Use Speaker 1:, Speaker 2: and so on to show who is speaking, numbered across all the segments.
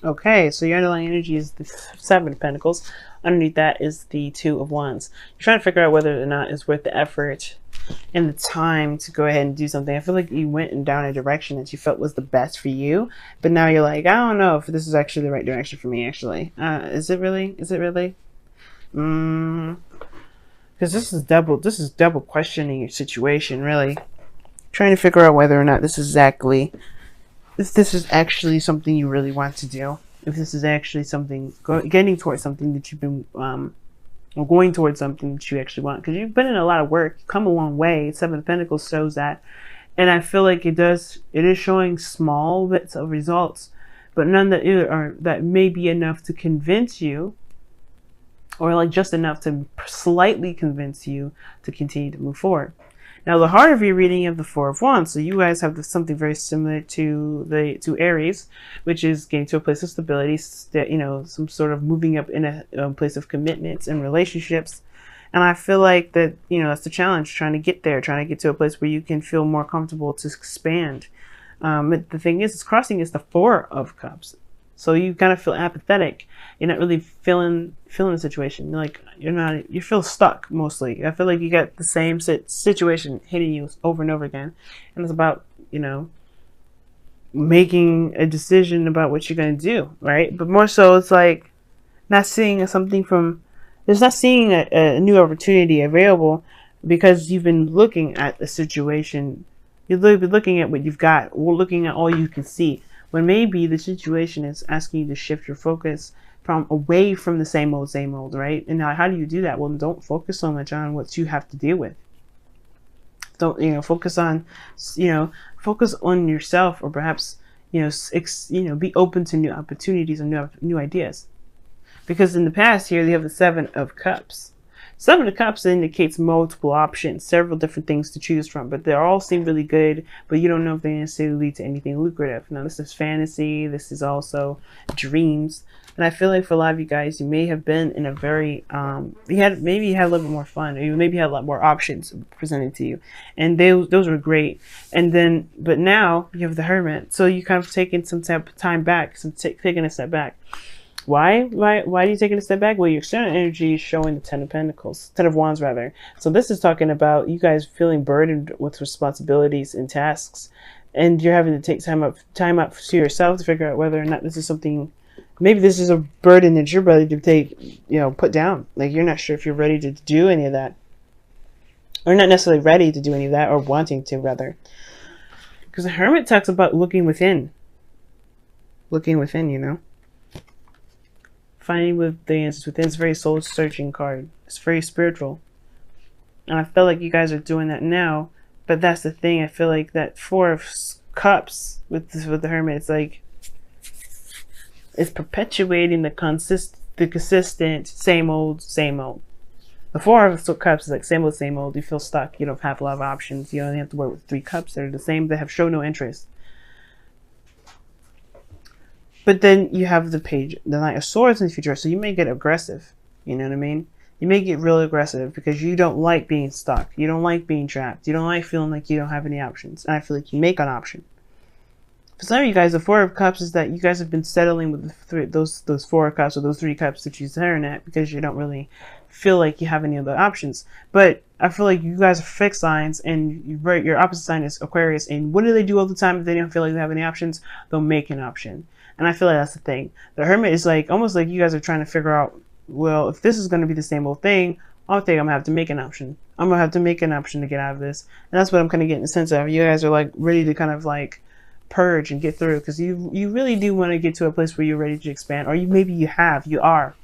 Speaker 1: Okay, so your underlying energy is the Seven of Pentacles. Underneath that is the Two of Wands. You're trying to figure out whether or not it's worth the effort and the time to go ahead and do something. I feel like you went down a direction that you felt was the best for you, but now you're like, I don't know if this is actually the right direction for me. Actually, is it really? Is it really? Because this is double. This is double questioning your situation. Really, trying to figure out whether or not this is exactly if this is actually something you really want to do. If this is actually something getting towards something that you've been or going towards something that you actually want, because you've been in a lot of work, you've come a long way. Seven of Pentacles shows that, and I feel like it is showing small bits of results, but none that are that may be enough to convince you, or like just enough to slightly convince you to continue to move forward. Now, the heart of your reading of the Four of Wands, so you guys have something very similar to Aries, which is getting to a place of stability, some sort of moving up in a place of commitments and relationships. And I feel like that, that's the challenge, trying to get there, trying to get to a place where you can feel more comfortable to expand. But the thing is, it's crossing is the Four of Cups. So you kind of feel apathetic. You're not really feeling the situation. You feel stuck mostly. I feel like you got the same situation hitting you over and over again. And it's about, making a decision about what you're going to do, right? But more so it's like not seeing something there's not seeing a new opportunity available because you've been looking at the situation. You've been looking at what you've got, or looking at all you can see. When maybe the situation is asking you to shift your focus from away from the same old, right? And now how do you do that? Well, don't focus so much on what you have to deal with. Don't, focus on, focus on yourself, or perhaps, be open to new opportunities and new ideas. Because in the past here, you have the Seven of Cups. Seven of Cups indicates multiple options, several different things to choose from, but they all seem really good, but you don't know if they necessarily lead to anything lucrative. Now, this is fantasy. This is also dreams. And I feel like for a lot of you guys, you may have been in a very, maybe you had a little bit more fun, or you maybe had a lot more options presented to you. And those were great. And then, but now you have the Hermit. So you kind of taken some time back, taking a step back. Why are you taking a step back? Well, your external energy is showing the Ten of Wands rather. So this is talking about you guys feeling burdened with responsibilities and tasks, and you're having to take time out to yourself to figure out whether or not this is something. Maybe this is a burden that you're ready to take, put down. Like you're not sure if you're ready to do any of that, or not necessarily ready to do any of that, or wanting to rather. Because the Hermit talks about looking within, finding with the answers within. It's a very soul searching card. It's very spiritual, and I feel like you guys are doing that now. But that's the thing. I feel like that Four of Cups with the Hermit, it's like it's perpetuating the consistent same old. The Four of Cups is like same old. You feel stuck. You don't have a lot of options. You only have to work with three cups that are the same, that have shown no interest. But then you have the Knight of Swords in the future, so you may get aggressive. You know what I mean? You may get really aggressive because you don't like being stuck. You don't like being trapped. You don't like feeling like you don't have any options. And I feel like you make an option. For some of you guys, the Four of Cups is that you guys have been settling with those Four of Cups, or those three cups that you're staring at, because you don't really feel like you have any other options. But I feel like you guys are fixed signs, and your opposite sign is Aquarius. And what do they do all the time if they don't feel like they have any options? They'll make an option. And I feel like that's the thing. The Hermit is like almost like you guys are trying to figure out, well, if this is going to be the same old thing, I think I'm going to have to make an option. I'm going to have to make an option to get out of this. And that's what I'm kind of getting a sense of. You guys are like ready to kind of like purge and get through, because you really do want to get to a place where you're ready to expand, or you are.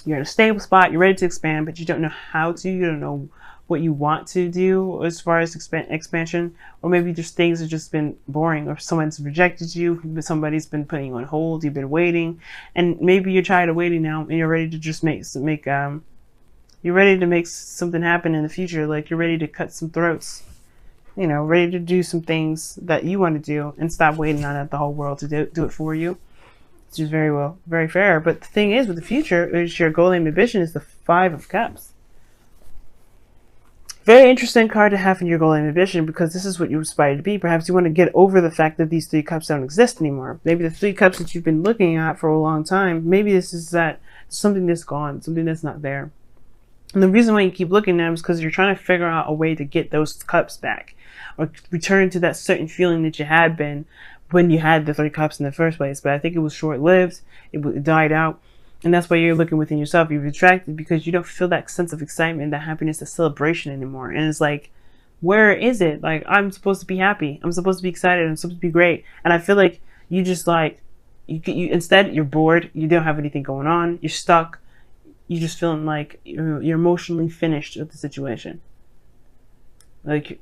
Speaker 1: You're in a stable spot, you're ready to expand, but you don't know how to, you don't know what you want to do as far as expansion, or maybe just things have just been boring, or someone's rejected you, somebody's been putting you on hold, you've been waiting, and maybe you're tired of waiting now, and you're ready to just you're ready to make something happen in the future. Like you're ready to cut some throats, ready to do some things that you want to do and stop waiting on the whole world to do it for you. Which is very fair. But the thing is, with the future, is your goal and ambition is the Five of Cups. Very interesting card to have in your goal and ambition, because this is what you aspire to be. Perhaps you want to get over the fact that these 3 cups don't exist anymore. Maybe the 3 cups that you've been looking at for a long time, maybe this is that something that's gone, something that's not there. And the reason why you keep looking at them is because you're trying to figure out a way to get those cups back, or return to that certain feeling that you had been when you had the 3 cups in the first place. But I think it was short-lived. It died out. And that's why you're looking within yourself. You're retracted because you don't feel that sense of excitement, that happiness, that celebration anymore. And it's like, where is it? Like, I'm supposed to be happy. I'm supposed to be excited. I'm supposed to be great. And I feel like you just like, you instead, you're bored. You don't have anything going on. You're stuck. You're just feeling like you're emotionally finished with the situation. Like,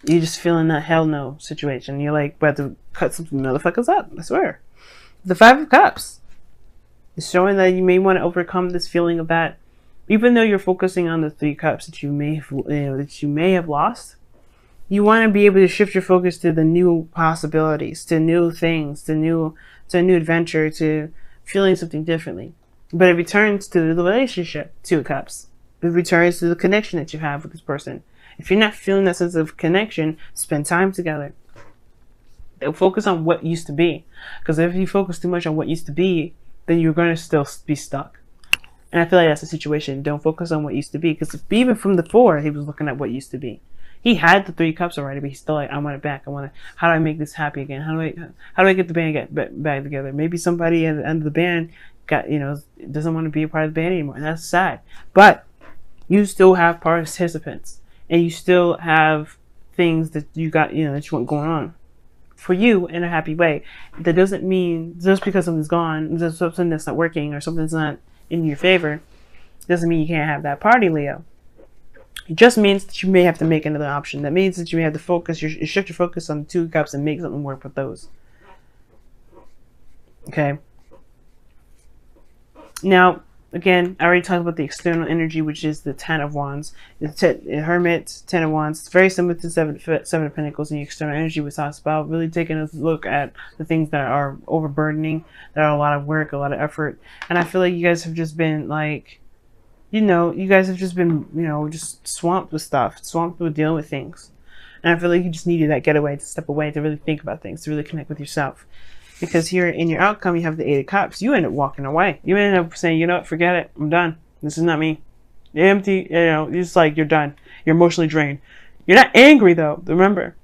Speaker 1: you're just feeling that hell no situation. You're like, about to cut some motherfuckers up. I swear. The 5 of Cups. It's showing that you may want to overcome this feeling of that, even though you're focusing on the 3 cups that you may have lost. You want to be able to shift your focus to the new possibilities, to new things, to a new adventure, to feeling something differently. But it returns to the relationship, 2 cups. It returns to the connection that you have with this person. If you're not feeling that sense of connection, spend time together. Focus on what used to be, because if you focus too much on what used to be, then you're going to still be stuck. And I feel like that's the situation. Don't focus on what used to be, because even from the 4, he was looking at what used to be. He had the 3 cups already, but he's still like, I want it back. How do I make this happy again? How do I get the band back together? Maybe somebody at the end of the band doesn't want to be a part of the band anymore, and that's sad. But you still have participants, and you still have things that you got, that you want going on for you in a happy way. That doesn't mean just because something's gone, just something that's not working or something's not in your favor, doesn't mean you can't have that party, Leo. It just means that you may have to make another option. That means that you may have to focus, you shift your focus on the 2 cups and make something work with those. Okay. Now, again, I already talked about the external energy, which is the 10 of Wands. The Hermit, 10 of Wands. It's very similar to 7 of Pentacles in the external energy, which talks about really taking a look at the things that are overburdening, that are a lot of work, a lot of effort. And I feel like you guys have just been like, you guys have just been, just swamped with stuff, swamped with dealing with things. And I feel like you just needed that getaway, to step away, to really think about things, to really connect with yourself. Because here in your outcome, you have the 8 of Cups. You end up walking away. You end up saying, you know what, forget it. I'm done. This is not me. You're empty. It's like you're done. You're emotionally drained. You're not angry, though. Remember.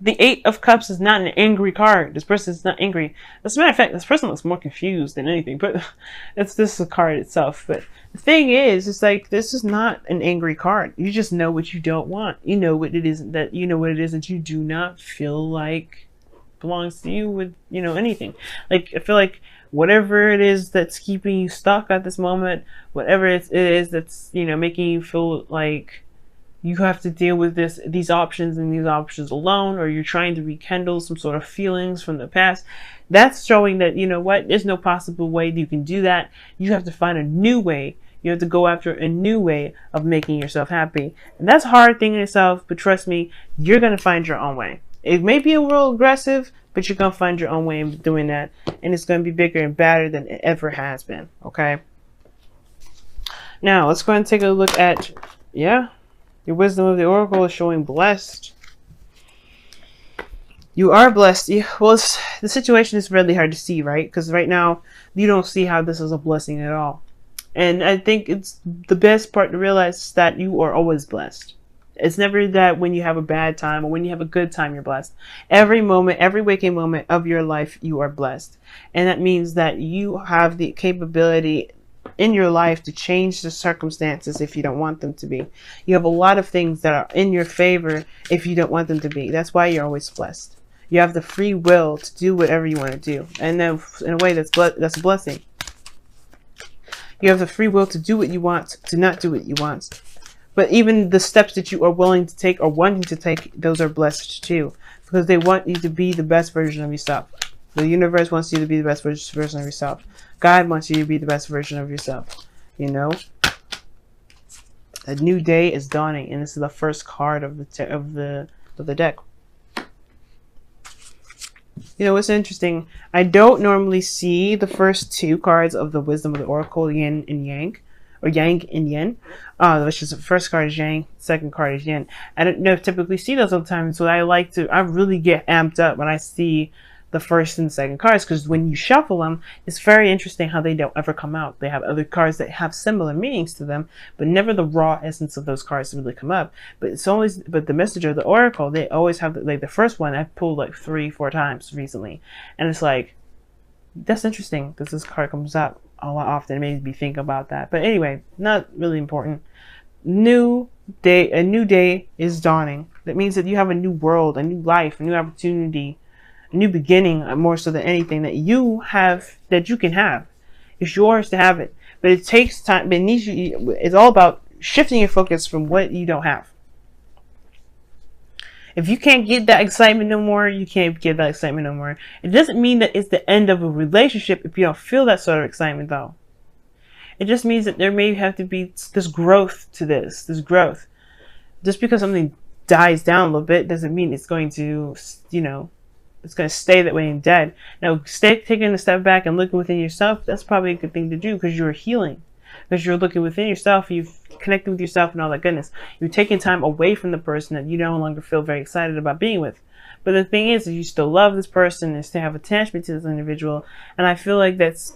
Speaker 1: The 8 of Cups is not an angry card. This person is not angry. As a matter of fact, this person looks more confused than anything. But this is a card itself. But the thing is, it's like, this is not an angry card. You just know what you don't want. You know what it is that you do not feel like belongs to you with, anything. Like, I feel like whatever it is that's keeping you stuck at this moment, whatever it is that's, making you feel like you have to deal with these options and these options alone, or you're trying to rekindle some sort of feelings from the past, that's showing that, there's no possible way that you can do that. You have to find a new way. You have to go after a new way of making yourself happy. And that's a hard thing in itself, but trust me, you're going to find your own way. It may be a little aggressive, but you're going to find your own way of doing that. And it's going to be bigger and badder than it ever has been. Okay? Now, let's go ahead and take a look at, your wisdom of the oracle is showing blessed. You are blessed. Well, the situation is really hard to see, right? Because right now, you don't see how this is a blessing at all. And I think it's the best part to realize is that you are always blessed. It's never that when you have a bad time or when you have a good time, you're blessed. Every moment, every waking moment of your life, you are blessed. And that means that you have the capability in your life to change the circumstances if you don't want them to be. You have a lot of things that are in your favor if you don't want them to be. That's why you're always blessed. You have the free will to do whatever you want to do. And then in a way that's a blessing. You have the free will to do what you want, to not do what you want. But even the steps that you are willing to take or wanting to take, those are blessed too. Because they want you to be the best version of yourself. The universe wants you to be the best version of yourself. God wants you to be the best version of yourself. A new day is dawning, and this is the first card of the deck. What's interesting? I don't normally see the first 2 cards of the Wisdom of the Oracle, Yin and Yang, or yang and yin, which is the first card is yang, second card is yin. I don't know, typically see those all the time, so I really get amped up when I see the first and second cards, because when you shuffle them, it's very interesting how they don't ever come out. They have other cards that have similar meanings to them, but never the raw essence of those cards really come up. But it's always, but the messenger, the oracle, they always have, like the first one I've pulled like 3-4 times recently, and it's like, that's interesting because this card comes up a lot often. It made me think about that. But anyway, not really important. New day, a new day is dawning. That means that you have a new world, a new life, a new opportunity, a new beginning, more so than anything that you have, that you can have. It's yours to have it, but it takes time. But it needs you. It's all about shifting your focus from what you don't have. If you can't get that excitement no more, you can't get that excitement no more. It doesn't mean that it's the end of a relationship if you don't feel that sort of excitement, though. It just means that there may have to be this growth to this growth. Just because something dies down a little bit doesn't mean it's going to, it's going to stay that way and dead. Now, taking a step back and looking within yourself, that's probably a good thing to do, because you're healing. Because you're looking within yourself, you've connected with yourself and all that goodness. You're taking time away from the person that you no longer feel very excited about being with. But the thing is, you still love this person and still have attachment to this individual. And I feel like that's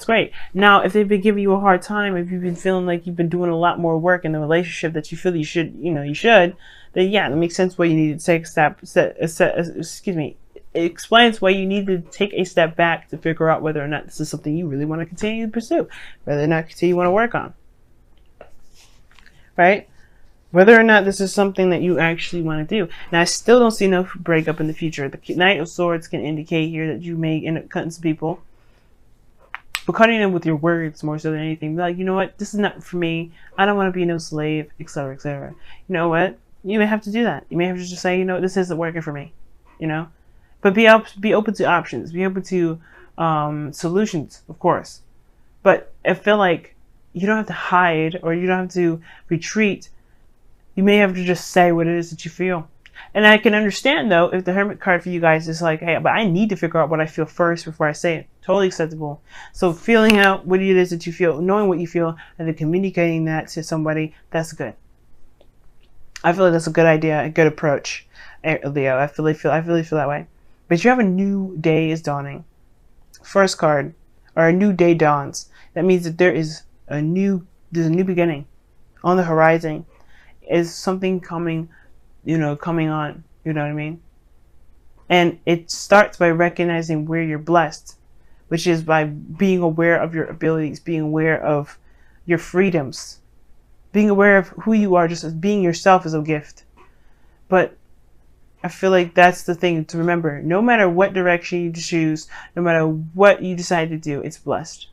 Speaker 1: great. Now, if they've been giving you a hard time, if you've been feeling like you've been doing a lot more work in the relationship that you feel you should, then yeah, it makes sense why you need to take it explains why you need to take a step back to figure out whether or not this is something you really want to continue to pursue, whether or not you want to work on, right? Whether or not this is something that you actually want to do. Now, I still don't see no breakup in the future. The Knight of Swords can indicate here that you may end up cutting some people, but cutting them with your words more so than anything. Be like, you know what, this is not for me. I don't want to be no slave, etc., etc. You know what? You may have to do that. You may have to just say, you know, this isn't working for me. But be open to options. Be open to solutions, of course. But I feel like you don't have to hide, or you don't have to retreat. You may have to just say what it is that you feel. And I can understand, though, if the Hermit card for you guys is like, hey, but I need to figure out what I feel first before I say it. Totally acceptable. So feeling out what it is that you feel, knowing what you feel, and then communicating that to somebody, that's good. I feel like that's a good idea, a good approach, Leo. I really feel that way. But you have a new day is dawning. First card, or a new day dawns. That means that there's a new beginning on the horizon. Is something coming on. You know what I mean? And it starts by recognizing where you're blessed, which is by being aware of your abilities, being aware of your freedoms, being aware of who you are, just as being yourself is a gift. But I feel like that's the thing to remember. No matter what direction you choose, no matter what you decide to do, it's blessed.